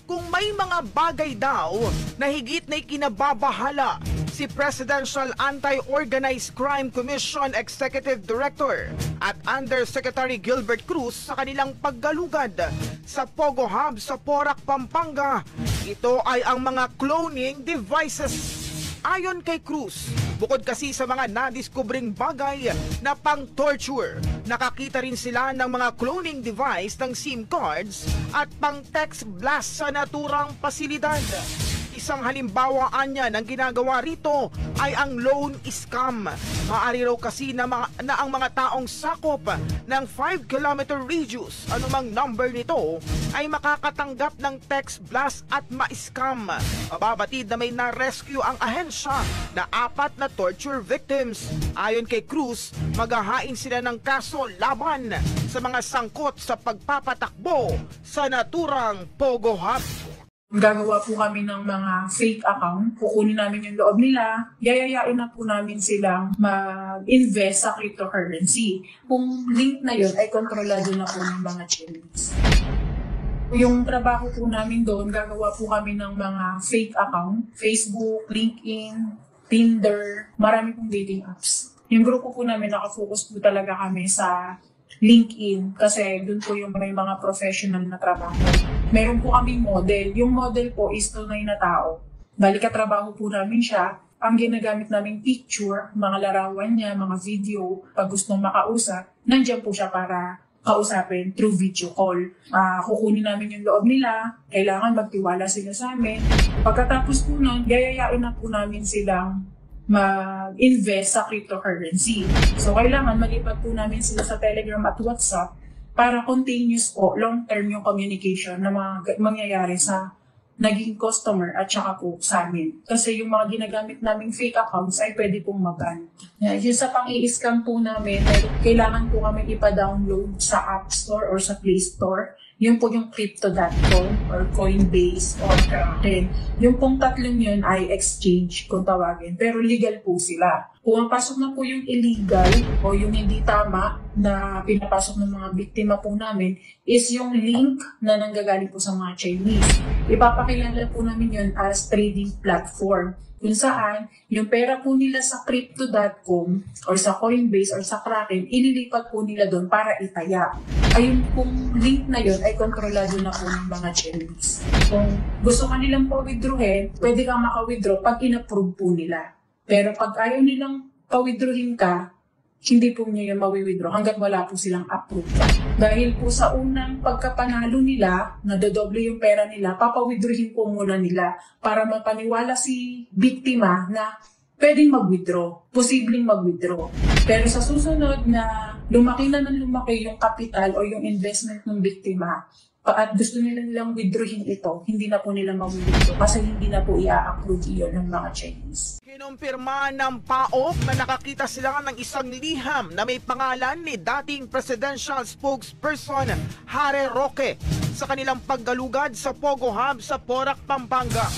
kung may mga bagay daw na higit na ikinababahala si Presidential Anti-Organized Crime Commission Executive Director at Undersecretary Gilbert Cruz sa kanilang paggalugad sa Pogo Hub sa Porac, Pampanga. Ito ay ang mga cloning devices. Ayon kay Cruz, bukod kasi sa mga nadiskubring bagay na pang-torture, nakakita rin sila ng mga cloning device ng SIM cards at pang-text blast sa naturang pasilidad. Isang halimbawa niya ng ginagawa rito ay ang loan scam. Maaari raw kasi na ang mga taong sakop ng 5-kilometer radius, anumang number nito, ay makakatanggap ng text blast at ma-scam. Mababatid na may na-rescue ang ahensya na 4 na torture victims. Ayon kay Cruz, maghahain sila ng kaso laban sa mga sangkot sa pagpapatakbo sa naturang Pogo Hub. Gagawa po kami ng mga fake account, kukunin namin yung loob nila, yayayain na po namin silang mag-invest sa cryptocurrency. Kung link na yun ay kontrolado na po ng mga Chinese. Yung trabaho po namin doon, gagawa po kami ng mga fake account, Facebook, LinkedIn, Tinder, marami pong dating apps. Yung grupo po namin nakafocus po talaga kami sa LinkedIn kasi doon po yung may mga professional na trabaho. Meron po kaming model. Yung model po is tunay na tao. Balik katrabaho po namin siya. Ang ginagamit naming picture, mga larawan niya, mga video, pag gustong makausap, nandiyan po siya para kausapin through video call. Kukunin namin yung loob nila, kailangan magtiwala sila sa amin. Pagkatapos po nun, yayayain na po namin silang mag-invest sa cryptocurrency. So, kailangan malipat po namin sila sa Telegram at WhatsApp para continuous po, long-term yung communication na mangyayari sa naging customer at saka po sa amin. Kasi yung mga ginagamit naming fake accounts ay pwede pong maban. Yung sa pang-i-scam po namin, kailangan po kami ipa-download sa App Store or sa Play Store. Yun po yung Crypto.com or Coinbase or Kraken. Yung pong tatlong yun ay exchange kung tawagin. Pero legal po sila. Kung pasok na po yung illegal o yung hindi tama na pinapasok ng mga biktima po namin is yung link na nanggagaling po sa mga Chinese. Ipapakilala po namin yun as trading platform. Kung saan, yung pera po nila sa Crypto.com or sa Coinbase or sa Kraken, ililipat po nila doon para itaya. Ayun pong link na yun ay kontrolado na po ng mga Chinese. Kung gusto ka nilang pa-withdrawin, pwede kang maka-withdraw pag in-approve po nila. Pero pag ayaw nilang pa-withdrawin ka, hindi po niya yung mawi-withdraw hanggang wala po silang approve. Dahil po sa unang pagkapanalo nila, nadodoble yung pera nila, papawithdrawin po muna nila para mapaniwala si biktima na pwedeng mag-withdraw, posibleng mag-withdraw. Pero sa susunod na lumaki na ng lumaki yung capital o yung investment ng biktima, at gusto nilang withdrawin ito, hindi na po nila mag-withdraw kasi hindi na po i-approve iyon ng mga Chinese. Kinumpirma ng PAOK na nakakita sila ng isang liham na may pangalan ni dating presidential spokesperson Harry Roque sa kanilang paggalugad sa Pogo Hub sa Porac, Pampanga.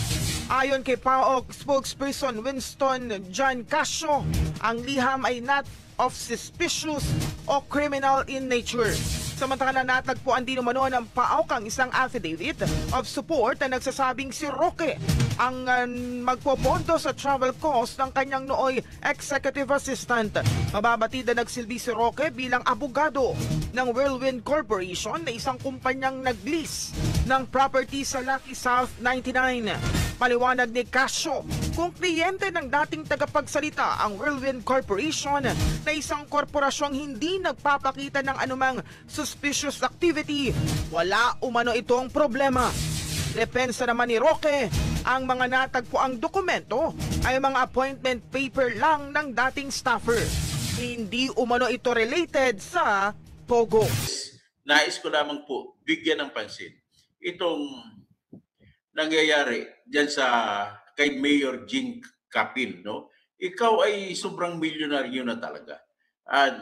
Ayon kay PAOK spokesperson Winston John Casio, ang liham ay not of suspicious o criminal in nature. Samantala natagpuan din umano ng PAOK ang isang affidavit of support na nagsasabing si Roque ang magpopondo sa travel cost ng kanyang nooy executive assistant. Mababatid na nagsilbi si Roque bilang abogado ng Whirlwind Corporation na isang kumpanyang nag-lease ng property sa Lucky South 99. Paliwanag ni Casio, kung kliyente ng dating tagapagsalita ang Whirlwind Corporation na isang korporasyong hindi nagpapakita ng anumang suspicious activity, wala umano itong problema. Depensa naman ni Roque, ang mga natagpuang dokumento ay mga appointment paper lang ng dating staffer. Hindi umano ito related sa Pogo. Nais ko lamang po bigyan ng pansin itong nangyayari dyan sa kay Mayor Jean Capil, no? Ikaw ay sobrang milyonaryo na talaga.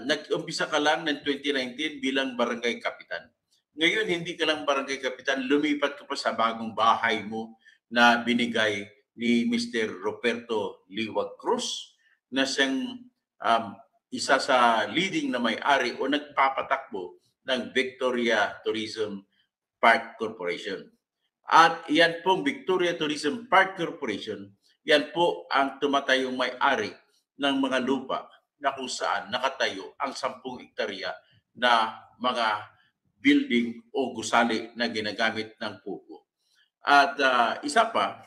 Nag-umpisa ka lang ng 2019 bilang barangay kapitan. Ngayon, hindi ka lang barangay kapitan, lumipat ka pa sa bagong bahay mo na binigay ni Mr. Roberto Liwag Cruz na siyang isa sa leading na may-ari o nagpapatakbo ng Victoria Tourism Park Corporation. At yan pong Victoria Tourism Park Corporation, yan po ang tumatayong may-ari ng mga lupa na kung saan nakatayo ang 10 hektarya na mga building o gusali na ginagamit ng Pogo. At isa pa,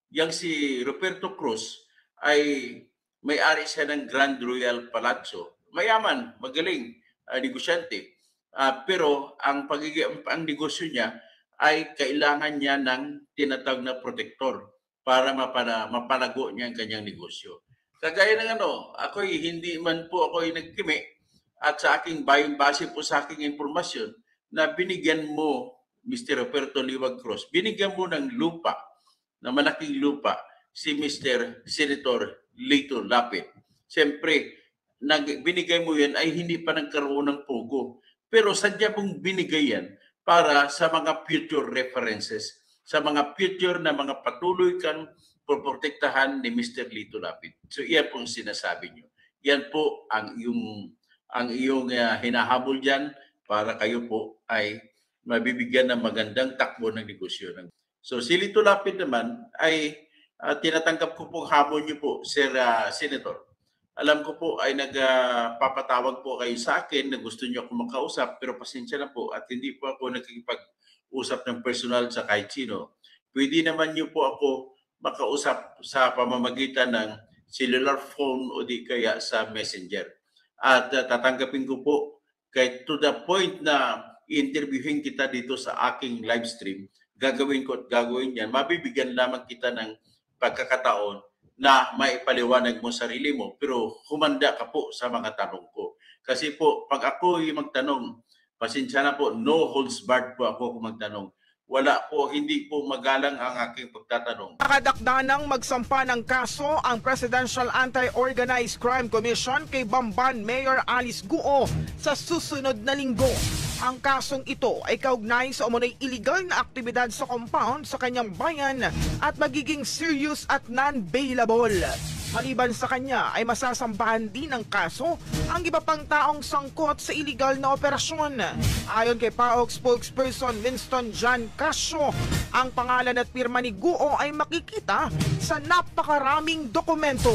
yang si Roberto Cruz ay may-ari siya ng Grand Royal Palazzo. Mayaman, magaling, negosyante. Pero ang negosyo niya ay kailangan niya ng tinatawag na protector para mapalago niya ang kanyang negosyo. Kagaya ng ako'y hindi man po ako'y nagkimi at sa aking base po sa aking impormasyon na binigyan mo, Mr. Roberto Liwag Cruz, binigyan mo ng lupa, na malaking lupa, si Mr. Senator Lito Lapid. Siyempre, binigay mo yan ay hindi pa nagkaroon ng Pogo. Pero sadya pong binigay yan para sa mga future references, sa mga future na mga patuloy kang poprotektahan ni Mr. Lito Lapid. So iyan pong sinasabi nyo. Yan po ang iyong hinahabol dyan para kayo po ay mabibigyan ng magandang takbo ng negosyo. So si Lito Lapid naman ay tinatanggap ko pong habol nyo po, Sir Senator. Alam ko po ay nagpapatawag po kayo sa akin na gusto nyo ako makausap, pero pasensya na po at hindi po ako nakikipag-usap ng personal sa kahit sino. Pwede naman nyo po ako makausap sa pamamagitan ng cellular phone o di kaya sa messenger. At tatanggapin ko po kahit to the point na i-interviewin kita dito sa aking live stream, gagawin ko at gagawin yan. Mabibigyan lamang kita ng pagkakataon na maipaliwanag mo sarili mo, pero humanda ka po sa mga tanong ko. Kasi po, pag ako yung magtanong, pasensya na po, no holds barred po ako kung magtanong. Wala po, hindi po magalang ang aking pagtatanong. Nakadakdanang magsampa ng kaso ang Presidential Anti-Organized Crime Commission kay Bamban Mayor Alice Guo sa susunod na linggo. Ang kasong ito ay kaugnay sa umunay illegal na aktibidad sa compound sa kanyang bayan at magiging serious at non-bailable. Maliban sa kanya ay masasambahan din ng kaso ang iba pang taong sangkot sa illegal na operasyon. Ayon kay PAOK spokesperson Winston John Casio, ang pangalan at pirma ni Guo ay makikita sa napakaraming dokumento.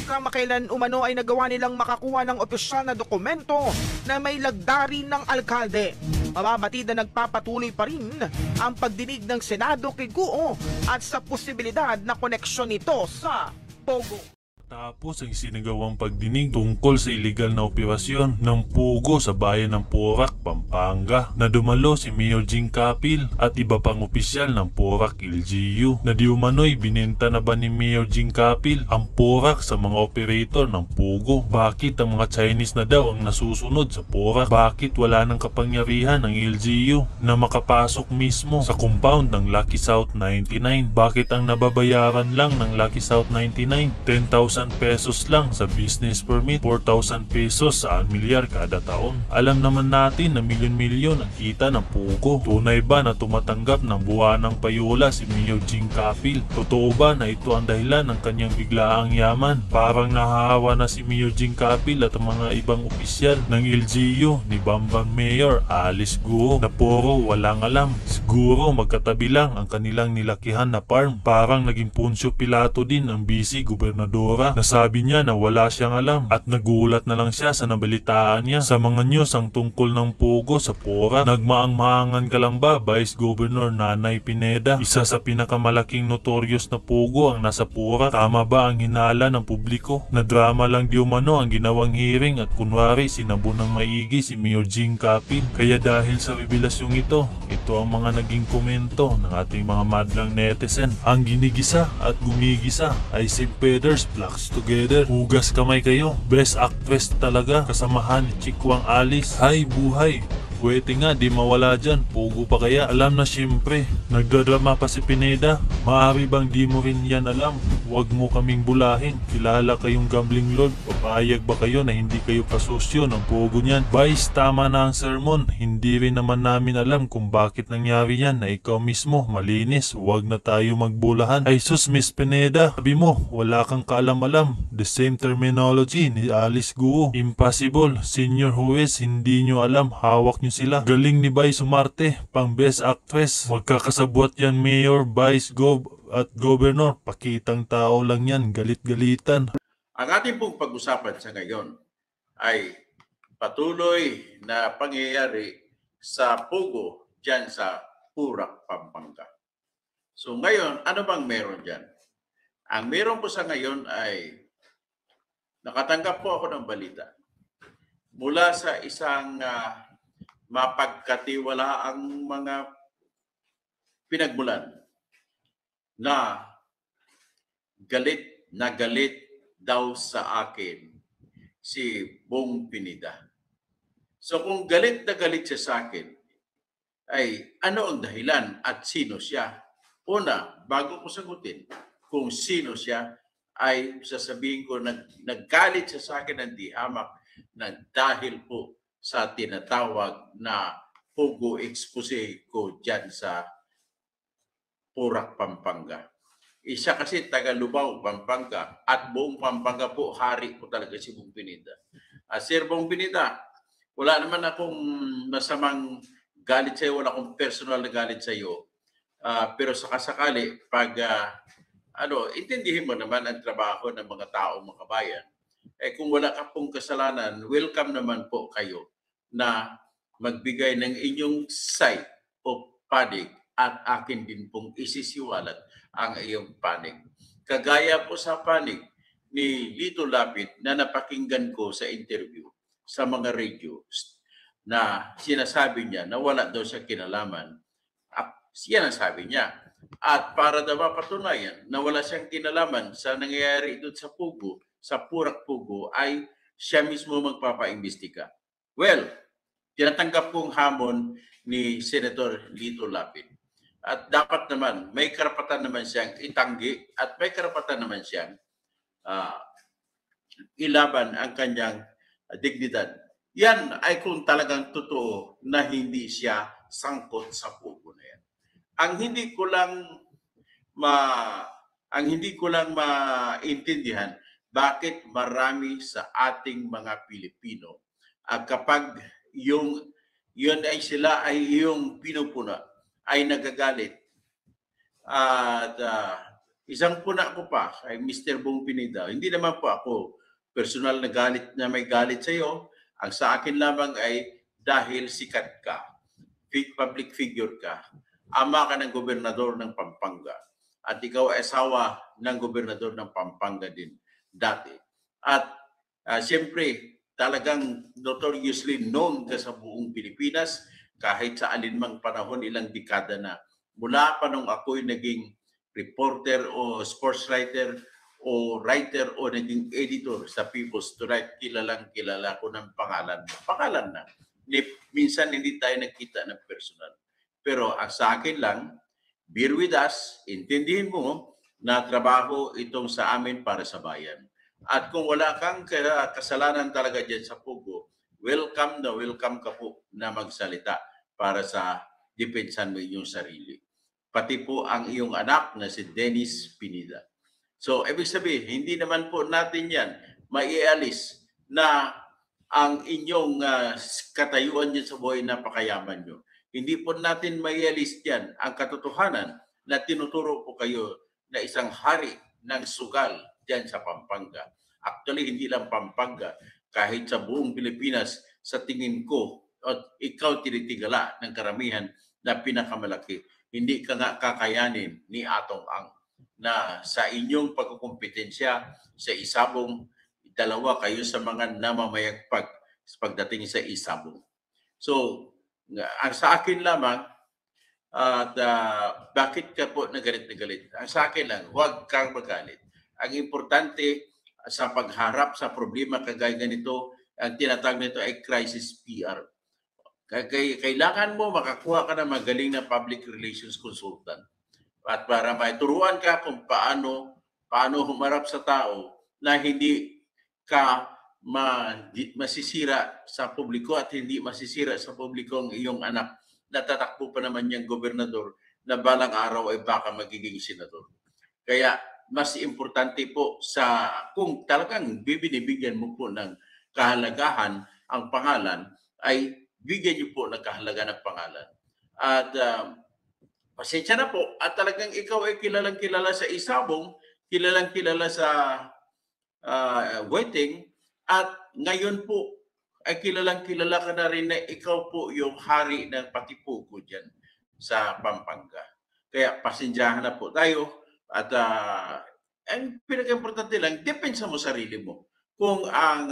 Kamakailan umano ay nagawa nilang makakuha ng opisyal na dokumento na may lagdari ng alkalde. Mababatid na nagpapatuloy pa rin ang pagdinig ng Senado kay Guo at sa posibilidad na koneksyon nito sa Pogo. Tapos ang sinagawang pagdinig tungkol sa iligal na operasyon ng Pogo sa bayan ng Porac, Pampanga na dumalo si Mayor Jing Capil at iba pang opisyal ng Porac LGU na di umano'y binenta na ba ni Mayor Jing Capil ang Porac sa mga operator ng Pogo? Bakit ang mga Chinese na daw ang nasusunod sa Porac? Bakit wala nang kapangyarihan ng LGU na makapasok mismo sa compound ng Lucky South 99? Bakit ang nababayaran lang ng Lucky South 99 10,000 pesos lang sa business permit, 4,000 pesos sa milyar kada taon? Alam naman natin na milyon-milyon ang kita ng Pogo. Tunay ba na tumatanggap ng buwanang payola si Mayor Jing Capil? Totoo ba na ito ang dahilan ng kanyang biglaang yaman? Parang nahahawa na si Mayor Jing Capil at ang mga ibang opisyal ng LGU ni Bamban Mayor Alice Guo na puro walang alam. Siguro magkatabi lang ang kanilang nilakihan na farm. Parang naging Poncio Pilato din ang vice gobernadora. Nasabi niya na wala siyang alam at nagulat na lang siya sa nabalitaan niya sa mga news ang tungkol ng Pogo sa Porac. Nagmaang-maangan ka lang ba, Vice Governor Nanay Pineda? Isa sa pinakamalaking notorious na Pogo ang nasa Porac. Tama ba ang hinala ng publiko na drama lang di umano ang ginawang hearing at kunwari sinabo ng maigi si Mayor Jing Capil? Kaya dahil sa revelasyong ito ang mga naging komento ng ating mga madlang netizen. Ang ginigisa at gumigisa ay si Feathers Blacks Together. Hugas kamay kayo. Best actress talaga. Kasamahan ni Chikwang Alice. Hay buhay. Pwede nga di mawala dyan. Pogo pa kaya? Alam na siyempre. Nagdadrama pa si Pineda. Maaari bang di mo rin yan alam? Huwag mo kaming bulahin. Kilala kayong gambling lord. Papayag ba kayo na hindi kayo kasosyo ng Pogo niyan? Vice, tama na ang sermon. Hindi rin naman namin alam kung bakit nangyari yan na ikaw mismo malinis. Huwag na tayo magbulahan. Ay sus, Miss Pineda. Sabi mo, wala kang kaalam-alam. The same terminology ni Alice Guo. Impossible. Senior Huwes, hindi nyo alam. Hawak nyo nyo sila. Galing ni Vice Sumarte, pang Best Actress. Magkakasabwat yan Mayor, Vice, Gov at Governor. Pakitang tao lang yan, galit-galitan. Ang ating pong pag-usapan sa ngayon ay patuloy na pangyayari sa Pugo dyan sa Purak, Pampanga. So ngayon, ano bang meron dyan? Ang meron po sa ngayon ay nakatanggap po ako ng balita mula sa isang mapagkatiwalaang mga pinagmulan na galit daw sa akin si Bong Pineda. So kung galit na galit siya sa akin, ay ano ang dahilan at sino siya? Una, bago ko sagutin kung sino siya, ay sasabihin ko naggalit siya sa akin ng di hamak na dahil po sa tinatawag na Pugo expose ko dyan sa Purak, Pampanga. Isa kasi taga Lubao, Pampanga, at buong Pampanga po, hari po talaga si Bong Pineda. Sir Bong Pineda, wala naman akong masamang galit sa iyo, wala akong personal na galit sa iyo. Pero sakasakali, pag intindihin mo naman ang trabaho ng mga tao, mga kabayan, kung wala ka pong kasalanan, welcome naman po kayo na magbigay ng inyong side o panig at akin din pong isisiwalat ang iyong panig. Kagaya po sa panig ni Lito Lapid na napakinggan ko sa interview sa mga radio na sinasabi niya na wala daw siya kinalaman. Yan ang sabi niya. At para daw mapatunayan na wala siyang kinalaman sa nangyayari doon sa Pugo, sa Purak Pugo, ay siya mismo magpapaimbestiga. Well, tinatanggap kong hamon ni Senator Lito Lapid. At dapat naman, may karapatan naman siyang itanggi at may karapatan naman siyang ilaban ang kanyang dignidad. Yan ay kung talagang totoo na hindi siya sangkot sa Pugo na yan. Ang hindi ko lang maintindihan bakit marami sa ating mga Pilipino kapag yun ay sila ay yung pinupuna ay nagagalit. At isang puna ko pa kay Mr. Bong Pineda, hindi naman po ako personal na galit na may galit sa iyo. Ang sa akin lamang ay dahil sikat ka, public figure ka, ama ka ng gobernador ng Pampanga at ikaw ay asawa ng gobernador ng Pampanga din dati. At siyempre, talagang notoriously known ka sa buong Pilipinas kahit sa alinmang panahon, ilang dekada na. Mula pa nung ako'y naging reporter o sports writer o writer o naging editor sa People's Tonight, kilala ko ng pangalan. Pangalan na. Minsan hindi tayo nagkita ng personal. Pero sa akin lang, bear with us, intindihin mo na trabaho itong sa amin para sa bayan. At kung wala kang kasalanan talaga dyan sa Pugo, welcome ka po na magsalita para sa depensan mo inyong sarili. Pati po ang iyong anak na si Dennis Pineda. So, ibig sabihin, hindi naman po natin yan maialis na ang inyong katayuan dyan sa buhay na pakayaman nyo. Hindi po natin maialis yan ang katotohanan na tinuturo po kayo na isang hari ng sugal dyan sa Pampanga. Actually, hindi lang Pampanga. Kahit sa buong Pilipinas, sa tingin ko, at ikaw tinitigala ng karamihan na pinakamalaki. Hindi ka nga kakayanin ni Atong Ang na sa inyong pagkukumpetensya sa Isabong, dalawa kayo sa mga namamayagpag pagdating sa Isabong. So, ang sa akin lamang, bakit ka po nagalit? Ang sa akin lang, huwag kang magalit. Ang importante sa pagharap sa problema kagaya ganito, ang tinatawag nito ay crisis PR. Kailangan mo makakuha ka ng magaling na public relations consultant. At para maituruan ka kung paano humarap sa tao na hindi ka masisira sa publiko at hindi masisira sa publiko ang iyong anak na tatakbo pa naman niyang gobernador na balang araw ay baka magiging senador. Kaya mas importante po sa kung talagang bibinibigyan mo po ng kahalagahan ang pangalan ay bigyan niyo po ng kahalaga ng pangalan. At pasensya na po, at talagang ikaw ay kilalang kilala sa Isabong, kilalang kilala sa Weteng, at ngayon po ay kilalang kilala ka na rin na ikaw po yung hari ng Patipugo dyan sa Pampanga. Kaya pasensyahan na po tayo at ang pinaka-importante lang, depensa mo sarili mo. Kung ang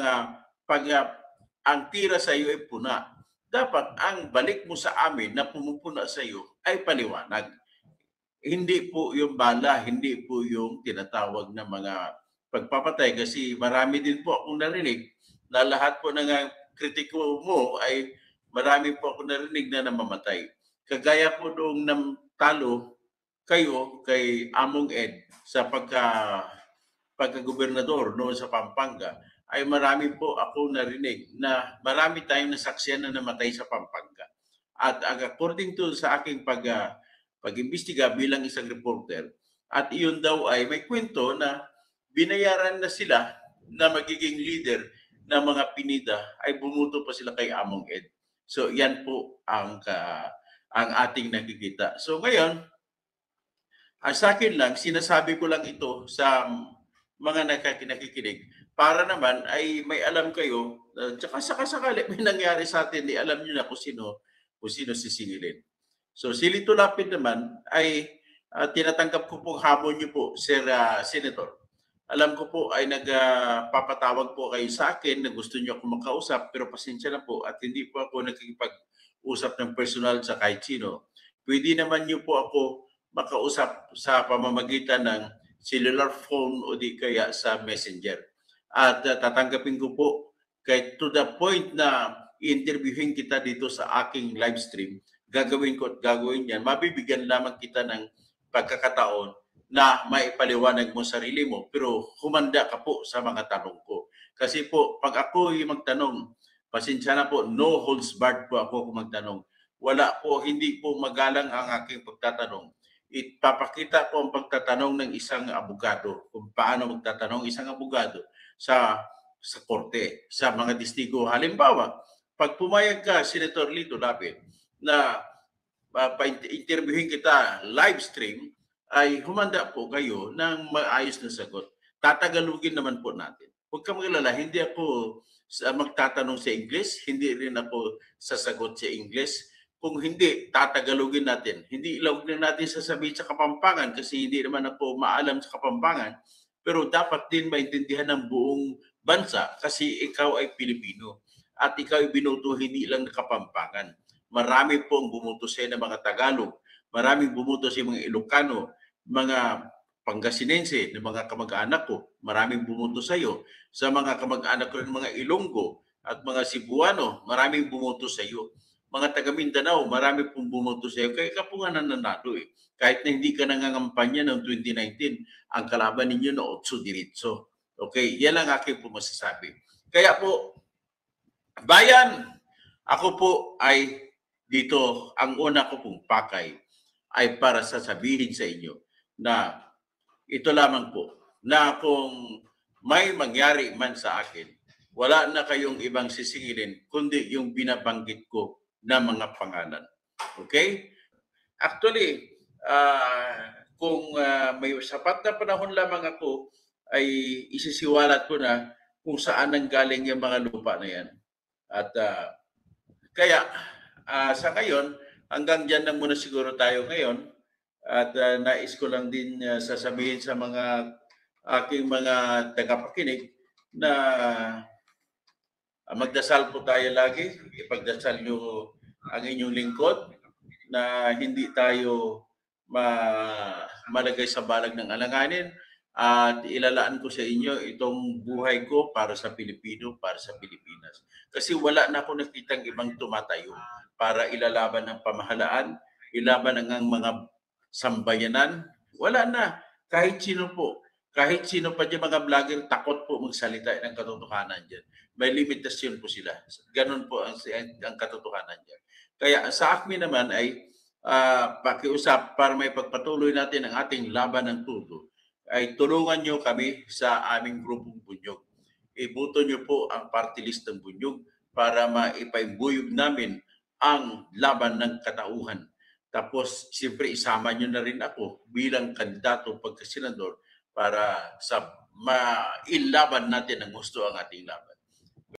ang tira sa iyo ay puna, dapat ang balik mo sa amin na pumupuna sa iyo ay paliwanag. Hindi po yung bala, hindi po yung tinatawag na mga pagpapatay, kasi marami din po akong narinig na lahat po ng kritiko mo ay marami po akong narinig na namamatay. Kagaya po noong talo kayo kay Among Ed sa pagkagobernador noon sa Pampanga, ay marami po ako narinig na marami tayong nasaksiyan na namatay sa Pampanga. At according to sa aking pag-imbestiga bilang isang reporter, at iyon daw ay may kwento na binayaran na sila na magiging leader ng mga Pinida, ay bumuto pa sila kay Among Ed. So yan po ang ating nakikita. So ngayon, sa akin lang, sinasabi ko lang ito sa mga nakikinig para naman ay may alam kayo, tsaka sakasakali may nangyari sa atin, di alam nyo na kung sino sisingilin. So si Lito Lapid naman ay tinatanggap ko po hamon nyo po, Sir Senator. Alam ko po ay nagpapatawag po kayo sa akin na gusto nyo ako makausap, pero pasensya na po at hindi po ako nakikipag-usap ng personal sa kahit sino. Pwede naman nyo po ako makausap sa pamamagitan ng cellular phone o di kaya sa messenger. At tatanggapin ko po kahit to the point na i-interviewin kita dito sa aking live stream, gagawin ko at gagawin yan. Mabibigyan lamang kita ng pagkakataon na maipaliwanag mo sarili mo, pero humanda ka po sa mga tanong ko. Kasi po, pag ako yung magtanong, pasensya na po, no holds barred po ako kung magtanong. Wala po, hindi po magalang ang aking pagtatanong. Ipapakita ko ang pagtatanong ng isang abogado, kung paano magtatanong isang abogado sa korte, sa mga testigo. Halimbawa, pag pumayag ka, Senator Lito Lapid, na pa-interviewin kita live stream, ay humanda po kayo ng maayos na sagot. Tatagalugin naman po natin. Huwag ka magalala, hindi ako magtatanong sa English, hindi rin ako sasagot sa English. Kung hindi, tatagalugin natin. Hindi ilawag na natin sasabihin sa Kapampangan kasi hindi naman ako maalam sa Kapampangan. Pero dapat din maintindihan ng buong bansa kasi ikaw ay Pilipino. At ikaw ay binuto hindi lang na Kapampangan. Marami pong bumuto sa ng mga Tagalog. Maraming bumuto sa mga Ilocano, mga Pangasinense, ng mga kamag-anak ko. Maraming bumuto sa iyo. Sa mga kamag-anak ko ng mga Ilonggo at mga Cebuano, maraming bumuto sa iyo. Mga taga Mindanao, marami pong bumuto sa iyo. Kaya ka po nga nananalo eh. Kahit na hindi ka nangangampanya noong 2019, ang kalaban ninyo na 8 diritso. Okay, yan lang aking po masasabi. Kaya po, bayan, ako po ay dito, ang una ko pong pakay ay para sasabihin sa inyo na ito lamang po, na kung may mangyari man sa akin, wala na kayong ibang sisingilin kundi yung binabanggit ko na mga pangalan. Okay? Actually, kung may sapat na panahon lamang ako, ay isisiwalat ko na kung saan nanggaling yung mga lupa na yan. At kaya, sa ngayon, hanggang dyan lang muna siguro tayo ngayon. At nais ko lang din sasabihin sa mga aking mga tagapakinig na magdasal po tayo lagi. Ipagdasal nyo ang inyong lingkod na hindi tayo malagay sa balag ng alanganin. At ilalaan ko sa inyo itong buhay ko para sa Pilipino, para sa Pilipinas. Kasi wala na ako nakitang ibang tumatayo para ilalaban ng pamahalaan, ilaban ang mga sambayanan. Wala na. Kahit sino po. Kahit sino pa dyan mga vlogger, takot po magsalita ng katotohanan dyan. May limitasyon po sila. Ganon po ang katotohanan dyan. Kaya sa akin naman ay pakiusap para may pagpatuloy natin ang ating laban ng todo, ay tulungan nyo kami sa aming grupong Bunyog. Iboto nyo po ang party list ng Bunyog para maipaibuyog namin ang laban ng katauhan. Tapos, siyempre, isama nyo na rin ako bilang kandidato pagka-senador para sa mailaban natin ang gusto ang ating laban.